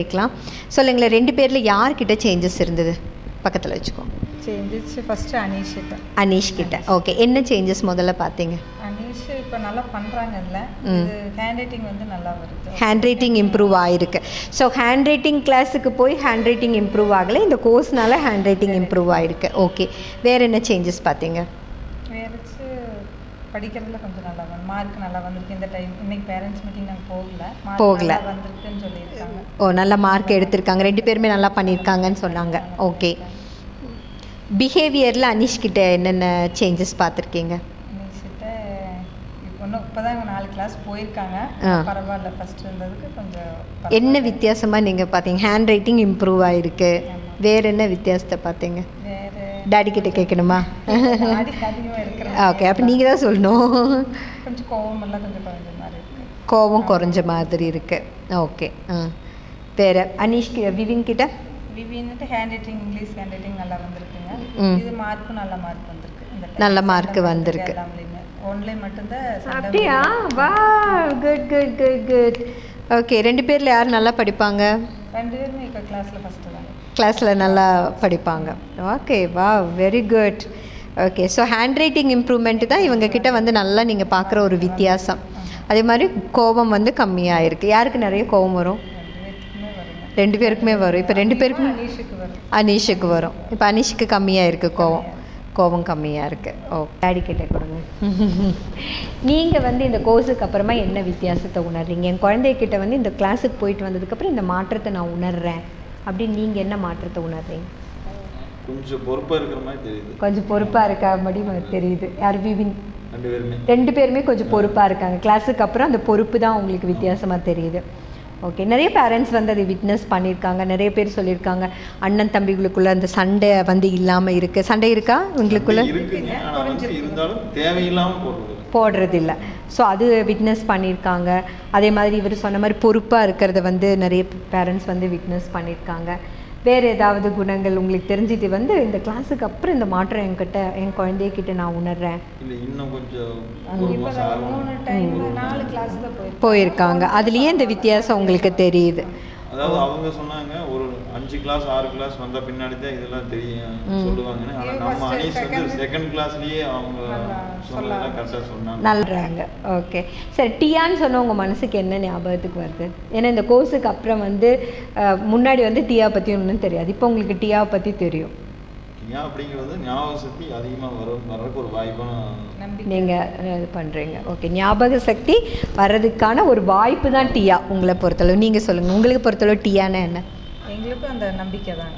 கேட்கலாம். சொல்லுங்களேன், 2 பேரில் யார்கிட்ட சேஞ்சஸ் இருந்தது? பக்கத்தில் வச்சுக்கோ. சேஞ்சஸ் ஃபஸ்ட்டு அனீஷ் கிட்ட. ஓகே, என்ன சேஞ்சஸ் முதல்ல பார்த்தீங்க? அனீஷ் இப்போ நல்லா பண்ணுறாங்க. இதில் இது ஹேண்ட் ரைட்டிங் வந்து நல்லா வருது. ஹேண்ட் ரைட்டிங் இம்ப்ரூவ் ஆகிருக்கு. ஸோ ஹேண்ட் ரைட்டிங் கிளாஸுக்கு போய் ஹேண்ட் ரைட்டிங் இம்ப்ரூவ் ஆகலை, இந்த கோர்ஸ்னால ஹேண்ட் ரைட்டிங் இம்ப்ரூவ் ஆகிருக்கு. ஓகே, வேறு என்ன சேஞ்சஸ் பார்த்தீங்க? வேறச்சு படிக்கிறதுல கொஞ்சம் நல்லா மார்க் நல்லா வந்திருக்கு. இந்த டைம் இன்னைக்கு பேரண்ட்ஸ் மீட்டிங் நாங்கள் போகல வந்திருக்குன்னு சொல்லியிருக்காங்க. ஓ, நல்ல மார்க் எடுத்திருக்காங்க. 2 பேருமே நல்லா பண்ணியிருக்காங்கன்னு சொன்னாங்க. ஓகே, பிஹேவியரில் அனீஷ் கிட்ட என்னென்ன சேஞ்சஸ் பார்த்துருக்கீங்க? அனீஷ்கிட்ட இப்போ தான் 4 கிளாஸ் போயிருக்காங்க. பரவாயில்ல, ஃபஸ்ட்டு இருந்ததுக்கு கொஞ்சம். என்ன வித்தியாசமாக நீங்கள் பார்த்தீங்க? ஹேண்ட் ரைட்டிங் இம்ப்ரூவ் ஆகிருக்கு. வேறு என்ன வித்தியாசத்தை பார்த்தீங்க? டாடி கிட்ட கேட்கணுமா? ஓகே, அப்போ நீங்கள் தான் சொல்லணும். கொஞ்சம் கோவமெல்லாம் கொஞ்சம் குறைஞ்ச மாதிரி இருக்குது. கோவம் குறைஞ்ச மாதிரி இருக்குது. ஓகே. வேறு அனீஷ் விவின் கிட்ட? விவின்ட்டு handwriting, English handwriting நல்லா வந்திருக்குங்க. இது மார்க்கும் நல்ல மார்க் வந்திருக்கு. நல்ல மார்க் வந்திருக்கு. ஆன்லைன் மட்டும்தான். அப்படியா? வா, good good good good. Okay, 2 பேரில் யார் நல்லா படிப்பாங்க? 2 பேருமே இப்போ கிளாஸில் ஃபஸ்ட்டு தான். கிளாஸில் நல்லா படிப்பாங்க. ஓகே, வா, very good. Okay, so hand writing improvement தான் இவங்கக்கிட்ட வந்து நல்லா நீங்கள் பார்க்குற ஒரு வித்தியாசம். அதே மாதிரி கோபம் வந்து கம்மியாக இருக்குது. யாருக்கு நிறைய கோபம் வரும்? 2 பேருக்குமே வரும். இப்போ 2 பேருக்குமே அனீஷுக்கு வரும். இப்போ அனீஷுக்கு கம்மியாக இருக்குது கோபம் கம்மியாக இருக்குது. ஓ, டாடி கிட்டே கொடுங்க. நீங்கள் வந்து இந்த கோர்ஸுக்கு அப்புறமா என்ன வித்தியாசத்தை உணர்றீங்க? என் குழந்தைகிட்ட வந்து இந்த கிளாஸுக்கு போயிட்டு வந்ததுக்கப்புறம் இந்த மாற்றத்தை நான் உணர்றேன் அப்படின்னு நீங்கள் என்ன மாற்றத்தை உணர்றீங்க? கொஞ்சம் பொறுப்பாக இருக்கிற மாதிரி தெரியுது. கொஞ்சம் பொறுப்பாக இருக்கா மாதிரி எனக்கு தெரியுது. யார்? விவின்? 2 பேருமே கொஞ்சம் பொறுப்பாக இருக்காங்க. கிளாஸுக்கு அப்புறம் அந்த பொறுப்பு தான் உங்களுக்கு வித்தியாசமாக தெரியுது. ஓகே, நிறைய பேரண்ட்ஸ் வந்து அதை விட்னஸ் பண்ணியிருக்காங்க. நிறைய பேர் சொல்லியிருக்காங்க அண்ணன் தம்பிகளுக்குள்ளே அந்த சண்டை வந்து இல்லாமல் இருக்குது. சண்டை இருக்கா உங்களுக்குள்ள? இருந்தாலும் தேவையில்லாமல் போடுறதில்ல. ஸோ அது விட்னஸ் பண்ணியிருக்காங்க. அதே மாதிரி இவர் சொன்ன மாதிரி பொறுப்பாக இருக்கிறத வந்து நிறைய பேரண்ட்ஸ் வந்து விட்னஸ் பண்ணியிருக்காங்க. வேறு ஏதாவது குணங்கள் உங்களுக்கு தெரிஞ்சுட்டு வந்து இந்த கிளாஸுக்கு அப்புறம் இந்த மாற்றம் என் குழந்தைகிட்ட நான் உணர்றேன்? இன்னும் கொஞ்சம் 3 டைம் 4 கிளாஸில் போயிருக்காங்க. அதுலேயே இந்த வித்தியாசம் உங்களுக்கு தெரியுது. அதாவது அவங்க சொன்னாங்க ஒரு 5 கிளாஸ் 6 கிளாஸ் வந்த பின்னாடி தான் இதெல்லாம் தெரியும் சொல்லுவாங்கன்னு. ஆனால் நம்ம அனீஷ் வந்து செகண்ட் கிளாஸ்லேயே அவங்க சொன்னதெல்லாம் கரெக்டாக சொன்னாங்க. நல்லாங்க. ஓகே, சரி. டியான்னு சொன்ன உங்கள் மனசுக்கு என்ன ஞாபகத்துக்கு வருது? ஏன்னா இந்த கோர்ஸுக்கு அப்புறம் வந்து முன்னாடி வந்து டியா பற்றி ஒன்றும் தெரியாது. இப்போ உங்களுக்கு டியாவை பற்றி தெரியும். டியா அப்படிங்கிறது ஞாபக சக்தி அதிகமாக வர்றதுக்கு ஒரு வாய்ப்பான நீங்கள் இது பண்ணுறீங்க. ஓகே, ஞாபக சக்தி வர்றதுக்கான ஒரு வாய்ப்பு தான் டியா உங்களை பொறுத்தளவு. நீங்கள் சொல்லுங்கள், உங்களுக்கு பொறுத்தளவு டியானா என்ன? எங்களுக்கும் அந்த நம்பிக்கை தான்.